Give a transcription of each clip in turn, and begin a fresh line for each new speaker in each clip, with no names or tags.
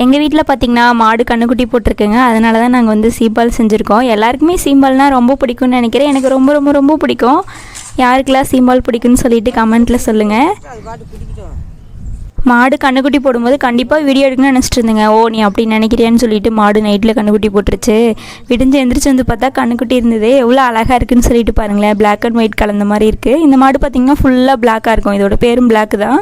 எங்கள் வீட்டில் பார்த்திங்கன்னா மாடு கன்றுக்குட்டி போட்டிருக்குங்க. அதனால தான் நாங்கள் வந்து சீம்பால் செஞ்சுருக்கோம். எல்லாருக்குமே சீம்பால்னால் ரொம்ப பிடிக்கும்னு நினைக்கிறேன். எனக்கு ரொம்ப ரொம்ப ரொம்ப பிடிக்கும். யாருக்கெல்லாம் சீம்பால் பிடிக்குன்னு சொல்லிட்டு கமெண்ட்டில் சொல்லுங்கள். மாடு கன்றுக்குட்டி போடும்போது கண்டிப்பாக வீடியோ எடுக்கணும்னு நினச்சிட்டு இருந்தேங்க. ஓ நீ அப்படி நினைக்கிறியான்னு சொல்லிட்டு மாடு நைட்டில் கன்றுக்குட்டி போட்டுருச்சு. விடிஞ்சு எந்திரிச்சு வந்து பார்த்தா கன்றுக்குட்டி இருந்தது. எவ்வளோ அழகாக இருக்குதுன்னு சொல்லிட்டு பாருங்களேன். பிளாக் அண்ட் ஒயிட் கலந்த மாதிரி இருக்குது. இந்த மாடு பார்த்திங்கன்னா ஃபுல்லாக பிளாக்காக இருக்கும். இதோட பேரும் பிளாக்கு தான்.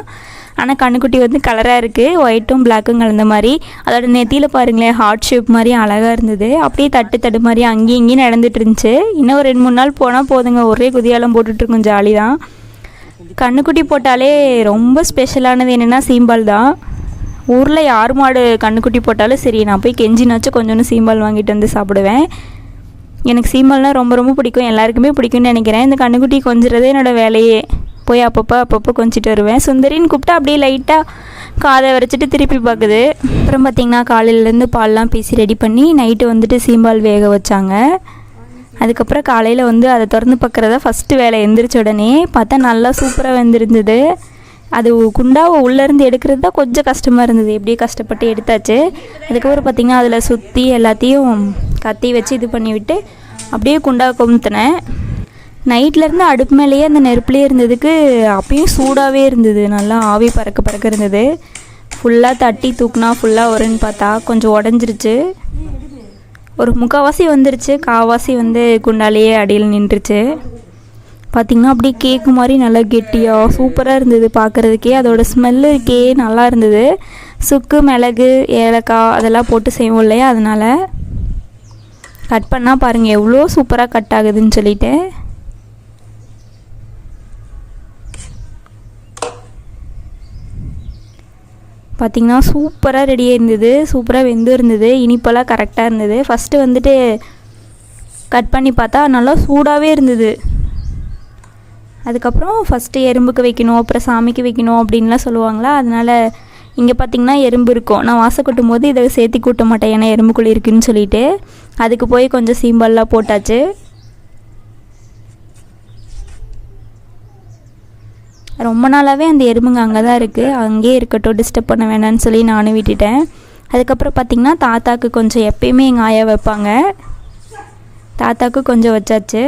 ஆனால் கன்றுக்குட்டி வந்து கலராக இருக்குது. ஒயிட்டும் பிளாக்கும் கலந்த மாதிரி. அதோட நெத்தியில் பாருங்களேன் ஹார்ட் ஷேப் மாதிரி அழகாக இருந்தது. அப்படியே தட்டு மாதிரி அங்கேயும் இங்கேயும் நடந்துட்டு இருந்துச்சு. இன்னும் ஒரு 2-3 நாள் போனால் போதுங்க. ஒரே குதியாலம் போட்டுட்ருக்கோம். ஜாலி தான். கன்றுக்குட்டி போட்டாலே ரொம்ப ஸ்பெஷலானது என்னென்னா சீம்பால் தான். ஊரில் யார் மாடு கன்றுக்குட்டி போட்டாலும் சரி, நான் போய் கெஞ்சினாச்சும் கொஞ்சோன்னு சீம்பால் வாங்கிட்டு வந்து சாப்பிடுவேன். எனக்கு சீம்பால்னால் ரொம்ப ரொம்ப பிடிக்கும். எல்லாருக்குமே பிடிக்கும்னு நினைக்கிறேன். இந்த கன்றுக்குட்டி கொஞ்சிறதே என்னோடய வேலையே. போய் அப்பப்போ கொஞ்சிட்டு வருவேன். சுந்தரின்னு கூப்பிட்டா அப்படியே லைட்டாக காதை வரைச்சிட்டு திருப்பி பார்க்குது. அப்புறம் பார்த்திங்கன்னா காலையிலேருந்து பால்லாம் பேசி ரெடி பண்ணி நைட்டு வந்துட்டு சீம்பால் வேக வச்சாங்க. அதுக்கப்புறம் காலையில் வந்து அதை திறந்து பார்க்குறதா ஃபஸ்ட்டு வேலை. எந்திரிச்ச உடனே பார்த்தா நல்லா சூப்பராக வெந்திருந்தது. அது குண்டாவை உள்ளேருந்து எடுக்கிறது தான் கொஞ்சம் கஷ்டமாக இருந்தது. எப்படியே கஷ்டப்பட்டு எடுத்தாச்சு. அதுக்கப்புறம் பார்த்திங்கன்னா அதில் சுற்றி எல்லாத்தையும் கத்தி வச்சு இது பண்ணி விட்டு அப்படியே குண்டாவை கொமுத்தினேன். நைட்லேருந்து அடுப்பு மேலேயே அந்த நெருப்புலேயே இருந்ததுக்கு அப்பயும் சூடாகவே இருந்தது. நல்லா ஆவி பறக்க இருந்தது. ஃபுல்லாக தட்டி தூக்குனா ஃபுல்லாக வரும்னு பார்த்தா கொஞ்சம் உடஞ்சிருச்சு. ஒரு முக்கால்வாசி வந்துருச்சு. கால்வாசி வந்து குண்டாலேயே அடியில் நின்றுச்சு. பார்த்திங்கன்னா அப்படியே கேக்கு மாதிரி நல்லா கெட்டியாக சூப்பராக இருந்தது பார்க்குறதுக்கே. அதோட ஸ்மெல்லு இருக்கே நல்லா இருந்தது. சுக்கு, மிளகு, ஏலக்காய் அதெல்லாம் போட்டு செய்வோம் இல்லையா, அதனால் கட் பண்ணால் பாருங்கள் எவ்வளோ சூப்பராக கட் ஆகுதுன்னு சொல்லிட்டு. பார்த்திங்கன்னா சூப்பராக ரெடியாக இருந்தது. சூப்பராக வெந்து இருந்தது. இனிப்பெல்லாம் கரெக்டாக இருந்தது. ஃபஸ்ட்டு வந்துட்டு கட் பண்ணி பார்த்தா நல்லா சூடாகவே இருந்தது. அதுக்கப்புறம் ஃபஸ்ட்டு எறும்புக்கு வைக்கணும், அப்புறம் சாமிக்கு வைக்கணும் அப்படின்லாம் சொல்லுவாங்களா. அதனால் இங்கே பார்த்திங்கன்னா எறும்பு இருக்கும். நான் வாசல் கூட்டும் போது இதை சேர்த்து கூட்ட மாட்டேன், ஏன்னா எறும்புக்குள்ளே இருக்குதுன்னு சொல்லிட்டு. அதுக்கு போய் கொஞ்சம் சீம்பால்லாம் போட்டாச்சு. ரொம்ப நாளாகவே அந்த எறும்புங்க அங்கே தான் இருக்குது. அங்கேயே இருக்கட்டும், டிஸ்டர்ப் பண்ண வேணான்னு சொல்லி நானும் விட்டுட்டேன். அதுக்கப்புறம் பார்த்திங்கன்னா தாத்தாவுக்கு கொஞ்சம் எப்பயுமே எங்கள் ஆயா வைப்பாங்க. தாத்தாவுக்கு கொஞ்சம் வச்சாச்சு.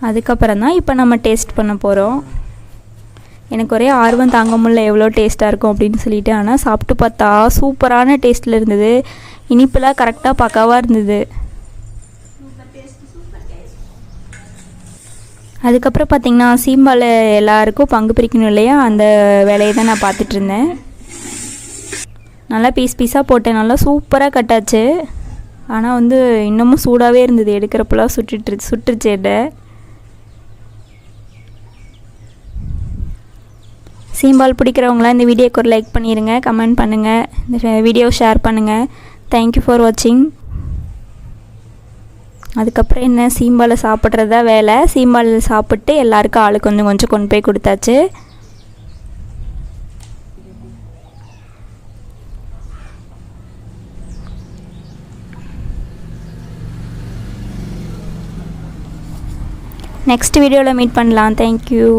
அதுக்கப்புறம் தான் இப்போ நம்ம டேஸ்ட் பண்ண போகிறோம். எனக்கு ஒரே ஆர்வம் தாங்க முடியல எவ்வளோ டேஸ்ட்டாக இருக்கும் அப்படின்னு சொல்லிட்டு. ஆனால் சாப்பிட்டு பார்த்தா சூப்பரான டேஸ்ட்டில் இருந்தது. இனிப்பெல்லாம் கரெக்டாக பக்காவாக இருந்தது. அதுக்கப்புறம் பார்த்திங்கன்னா சீம்பால் எல்லாருக்கும் பங்கு பிரிக்கணும் இல்லையா, அந்த வேலையை தான் நான் பார்த்துட்ருந்தேன். நல்லா பீஸாக போட்டேன். நல்லா சூப்பராக கட்டாச்சு. ஆனால் வந்து இன்னமும் சூடாகவே இருந்தது. எடுக்கிறப்பெல்லாம் சுட்டுருச்சு எடை. சீம்பால் பிடிக்கிறவங்களாம் இந்த வீடியோக்கு ஒரு லைக் பண்ணிடுங்க, கமெண்ட் பண்ணுங்கள், இந்த வீடியோ ஷேர் பண்ணுங்கள். தேங்க்யூ ஃபார் வாட்சிங். அதுக்கப்புறம் என்ன, சீம்பாலை சாப்பிட்றதா வேலை. சீம்பால் சாப்பிட்டு எல்லாருக்கும் ஆளுக்கு கொஞ்சம் கொண்டு போய் கொடுத்தாச்சு. நெக்ஸ்ட் வீடியோவில் மீட் பண்ணலாம். தேங்க்யூ.